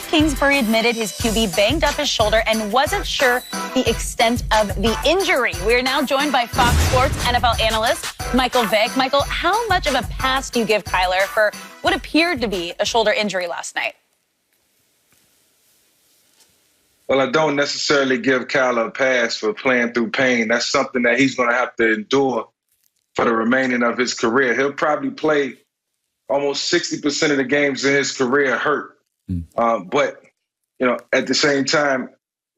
Kingsbury admitted his QB banged up his shoulder and wasn't sure the extent of the injury. We are now joined by Fox Sports NFL analyst Michael Vick. Michael, how much of a pass do you give Kyler for what appeared to be a shoulder injury last night? Well, I don't necessarily give Kyler a pass for playing through pain. That's something that he's going to have to endure for the remaining of his career. He'll probably play almost 60% of the games in his career hurt. But, at the same time,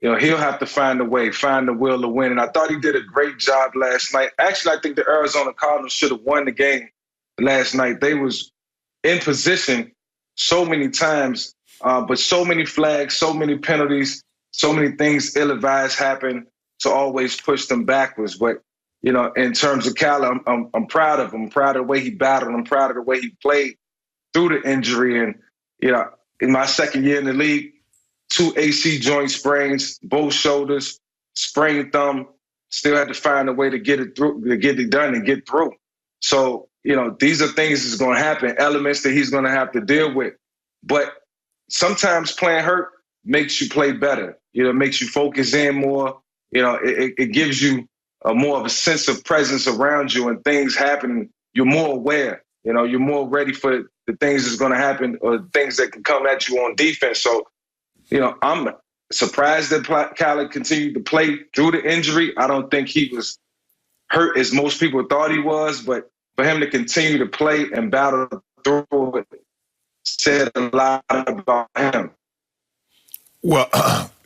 he'll have to find a way, find the will to win. And I thought he did a great job last night. Actually, I think the Arizona Cardinals should have won the game last night. They was in position so many times, but so many flags, so many penalties, so many things ill-advised happen to always push them backwards. But, in terms of Kyler, I'm proud of him. I'm proud of the way he battled. I'm proud of the way he played through the injury. And, in my second year in the league, 2 AC joint sprains, both shoulders, sprained thumb, still had to find a way to get it through, to get it done and get through. So, these are things that's going to happen, elements that he's going to have to deal with. But sometimes playing hurt makes you play better. It makes you focus in more. It gives you more of a sense of presence around you, and things happen. You're more aware. You're more ready for the things that's going to happen or things that can come at you on defense. So, I'm surprised that Kyler continued to play through the injury. I don't think he was hurt as most people thought he was, but for him to continue to play and battle through it said a lot about him. Well,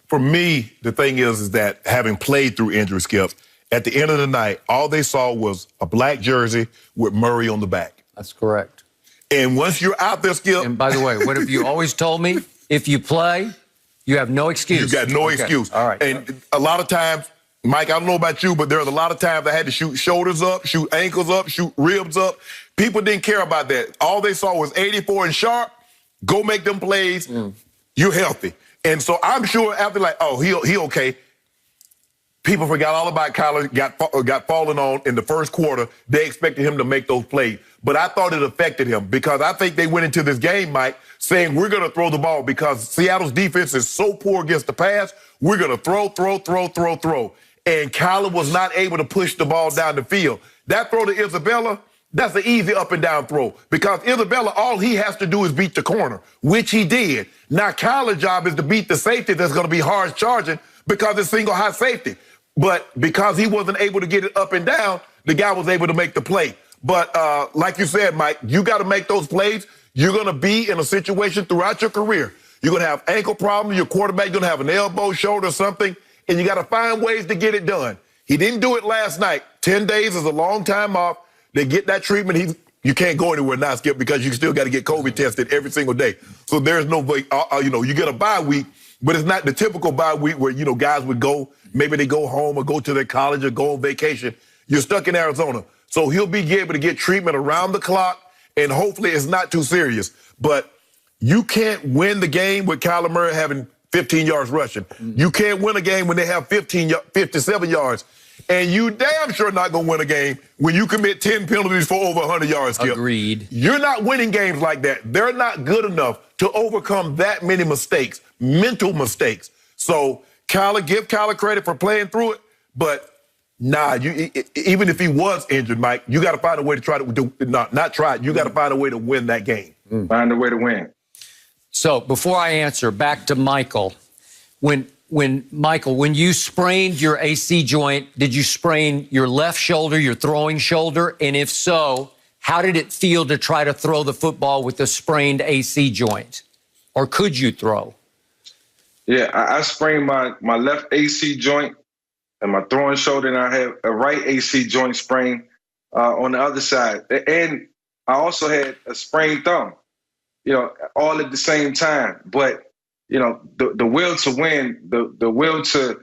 for me, the thing is that having played through injury, Skip, at the end of the night, all they saw was a black jersey with Murray on the back. That's correct. And once you're out there, Skip. And by the way, what have you always told me? If you play, you have no excuse. You got no excuse. All right. And a lot of times, Mike, I don't know about you, but there's a lot of times I had to shoot shoulders up, shoot ankles up, shoot ribs up. People didn't care about that. All they saw was 84 and sharp. Go make them plays. You're healthy. And so I'm sure after he okay. People forgot all about Kyler, got fallen on in the first quarter. They expected him to make those plays. But I thought it affected him because I think they went into this game, Mike, saying we're going to throw the ball because Seattle's defense is so poor against the pass. We're going to throw. And Kyler was not able to push the ball down the field. That throw to Isabella, that's an easy up and down throw because Isabella, all he has to do is beat the corner, which he did. Now Kyler's job is to beat the safety that's going to be hard charging because it's single high safety. But because he wasn't able to get it up and down, the guy was able to make the play. But like you said, Mike, you got to make those plays. You're going to be in a situation throughout your career. You're going to have ankle problems. Your quarterback, you're going to have an elbow, shoulder, something, and you got to find ways to get it done. He didn't do it last night. 10 days is a long time off. They get that treatment. You can't go anywhere now, Skip, because you still got to get COVID tested every single day. So there's no way, you get a bye week, but it's not the typical bye week where, guys would go. Maybe they go home or go to their college or go on vacation. You're stuck in Arizona. So he'll be able to get treatment around the clock, and hopefully it's not too serious. But you can't win the game with Kyler Murray having 15 yards rushing. You can't win a game when they have 57 yards. And you damn sure not going to win a game when you commit 10 penalties for over 100 yards, Skip. Agreed. You're not winning games like that. They're not good enough to overcome that many mistakes, mental mistakes. So give Kyler credit for playing through it, but even if he was injured, Mike, you got to find a way to try to you got to find a way to win that game. Find a way to win. So before I answer, back to Michael. When you sprained your AC joint, did you sprain your left shoulder, your throwing shoulder? And if so, how did it feel to try to throw the football with a sprained AC joint? Or could you throw? Yeah, I sprained my left AC joint and my throwing shoulder, and I have a right AC joint sprain on the other side. And I also had a sprained thumb, all at the same time. But, the will to win, the will to,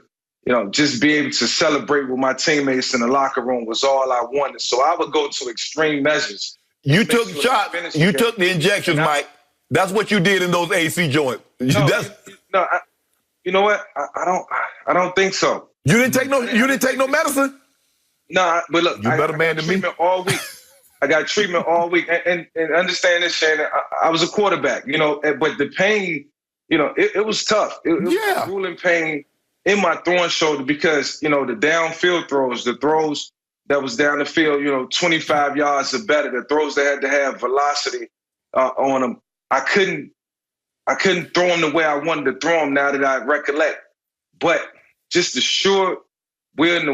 just be able to celebrate with my teammates in the locker room was all I wanted. So I would go to extreme measures. You took shots. You took the injections, Mike. That's what you did in those AC joints. You know what? I don't think so. You didn't take no medicine? No, but look, you better man than me. Treatment all week. I got treatment all week, and understand this, Shannon. I was a quarterback, but the pain, it was tough. It was grueling pain in my throwing shoulder because, the downfield throws, the throws that was down the field, 25 yards or better, the throws that had to have velocity on them. I couldn't throw them the way I wanted to throw them now that I recollect. But just the sure will to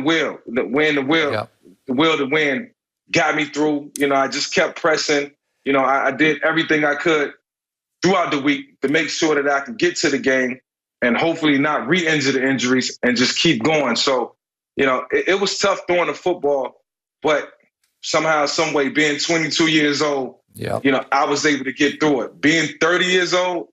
win got me through. I just kept pressing. I did everything I could throughout the week to make sure that I could get to the game and hopefully not re-injure the injuries and just keep going. So, it was tough throwing the football, but somehow, some way, being 22 years old, I was able to get through it. Being 30 years old,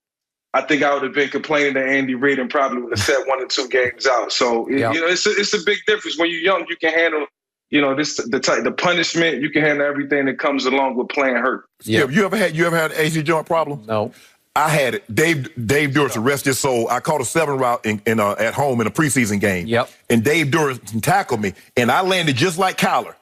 I think I would have been complaining to Andy Reid and probably would have set 1 or 2 games out. So, it's a big difference. When you're young, you can handle, the punishment. You can handle everything that comes along with playing hurt. Yeah. You ever had an AC joint problem? No. I had it. Dave Durst, rest his soul. I caught a 7 route at home in a preseason game. Yep. And Dave Durst tackled me, and I landed just like Kyler.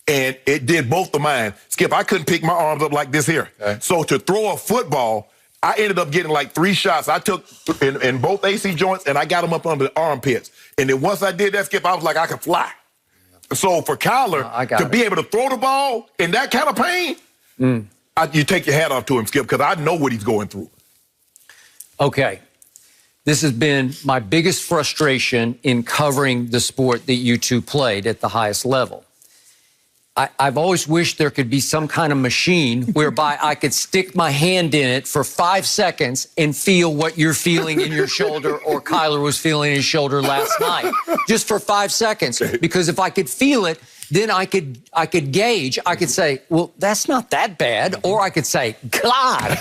And it did both of mine. Skip, I couldn't pick my arms up like this here. Okay. So to throw a football, I ended up getting like 3 shots. I took in both AC joints, and I got them up under the armpits. And then once I did that, Skip, I was like, I could fly. So for Kyler to be able to throw the ball in that kind of pain, you take your hat off to him, Skip, because I know what he's going through. Okay. This has been my biggest frustration in covering the sport that you two played at the highest level. I've always wished there could be some kind of machine whereby I could stick my hand in it for 5 seconds and feel what you're feeling in your shoulder or Kyler was feeling in his shoulder last night, just for 5 seconds. Because if I could feel it, then I could gauge. I could say, well, that's not that bad. Or I could say, God,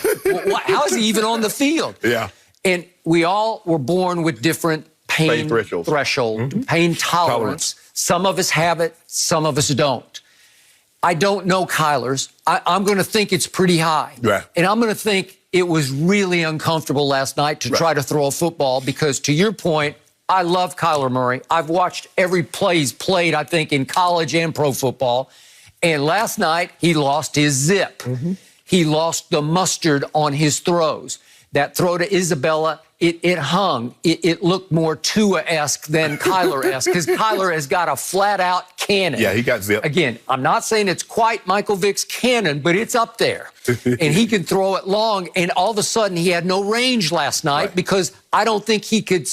how is he even on the field? Yeah. And we all were born with different pain threshold, pain tolerance. Some of us have it, some of us don't. I don't know Kyler's. I'm going to think it's pretty high. Yeah. And I'm going to think it was really uncomfortable last night to try to throw a football because, to your point, I love Kyler Murray. I've watched every play he's played, I think, in college and pro football. And last night, he lost his zip. He lost the mustard on his throws. That throw to Isabella, it hung. It looked more Tua-esque than Kyler-esque because Kyler has got a flat-out cannon. Yeah, he got zip. Again, I'm not saying it's quite Michael Vick's cannon, but it's up there. And he can throw it long, and all of a sudden he had no range last night because I don't think he could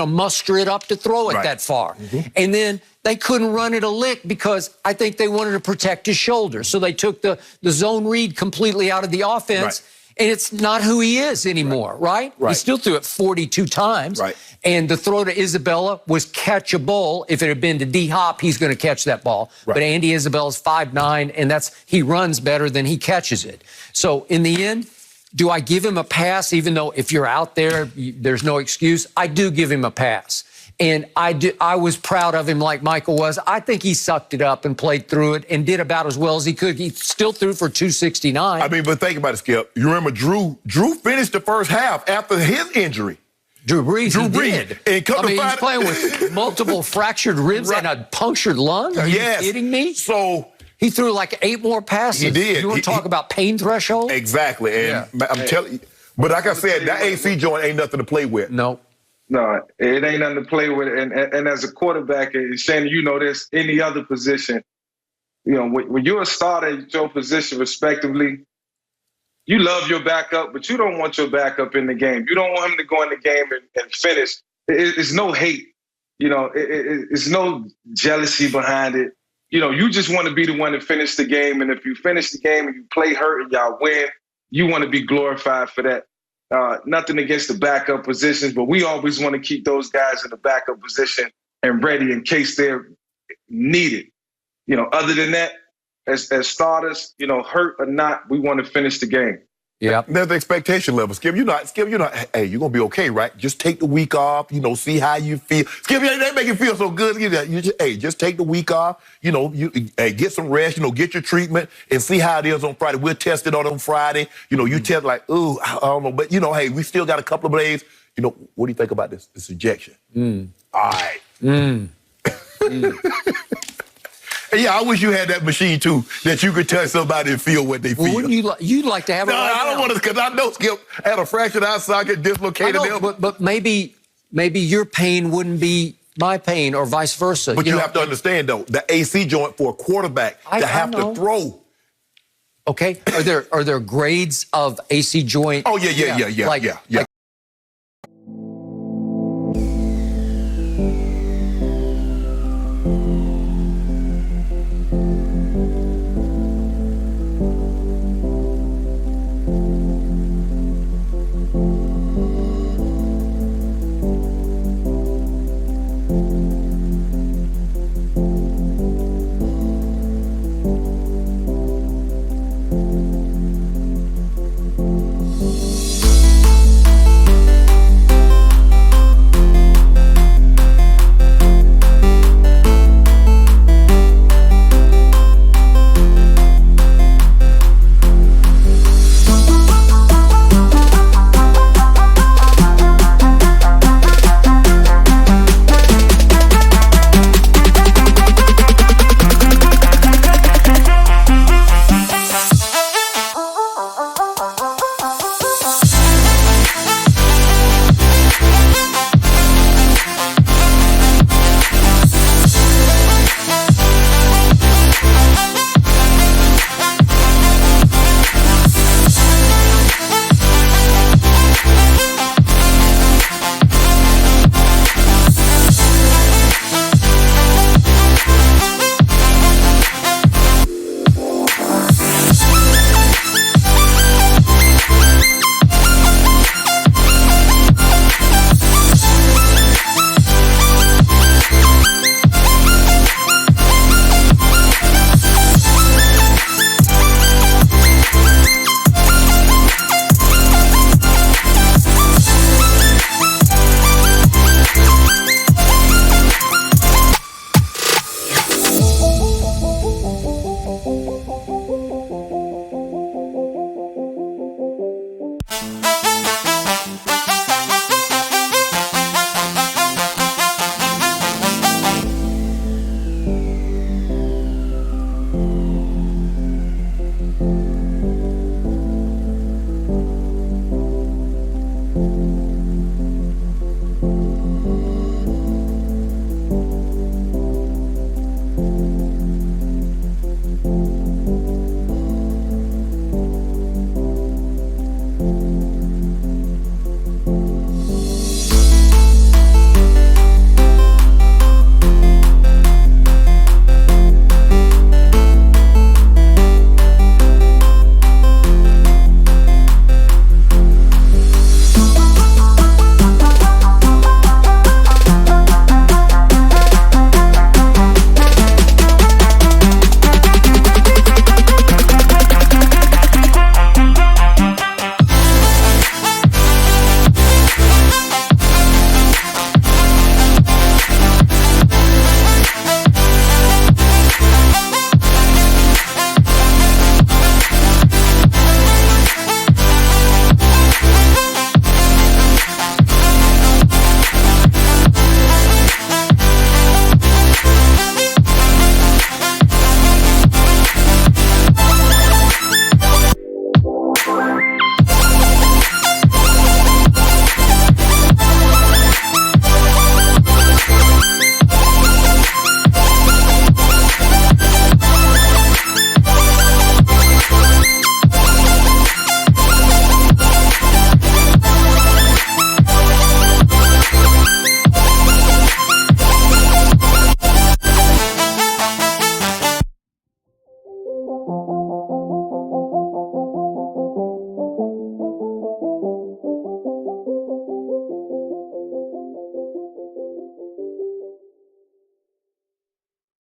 muster it up to throw it that far. And then they couldn't run it a lick because I think they wanted to protect his shoulder. So they took the zone read completely out of the offense. And it's not who he is anymore, right? He still threw it 42 times. And the throw to Isabella was catchable. If it had been to D-Hop, he's going to catch that ball. But Andy Isabella's 5'9", and he runs better than he catches it. So in the end, do I give him a pass, even though if you're out there, there's no excuse? I do give him a pass. And I was proud of him like Michael was. I think he sucked it up and played through it and did about as well as he could. He still threw for 269. I mean, but think about it, Skip. You remember Drew finished the first half after his injury. Drew Brees did. And he's playing with multiple fractured ribs and a punctured lung? Are you kidding me? So he threw like 8 more passes. He did. You want to talk about pain threshold? Exactly. And I'm telling you. But like I said, that AC joint ain't nothing to play with. No. No, it ain't nothing to play with. And as a quarterback, and Shannon, you know this, any other position, when you're a starter at your position respectively, you love your backup, but you don't want your backup in the game. You don't want him to go in the game and finish. It's no hate. It's no jealousy behind it. You just want to be the one to finish the game. And if you finish the game and you play hurt and y'all win, you want to be glorified for that. Nothing against the backup positions, but we always want to keep those guys in the backup position and ready in case they're needed. Other than that, as starters, hurt or not, we want to finish the game. Yeah, there's the expectation level. Skip, you're not, hey, you're going to be okay, right? Just take the week off, see how you feel. Skip, they make you feel so good. Just take the week off, get some rest, get your treatment and see how it is on Friday. We'll test it on Friday. You test like, ooh, I don't know. But, hey, we still got a couple of days. What do you think about this ejection? All right. Yeah, I wish you had that machine too, that you could touch somebody and feel what they feel. Well, wouldn't you'd like to have it No, right I don't now. want to, because I know Skip had a fractured eye socket, dislocated elbow. But maybe your pain wouldn't be my pain or vice versa. But you have to understand, though, the AC joint for a quarterback to have to throw. Okay. Are there grades of AC joint? Oh, yeah. Like,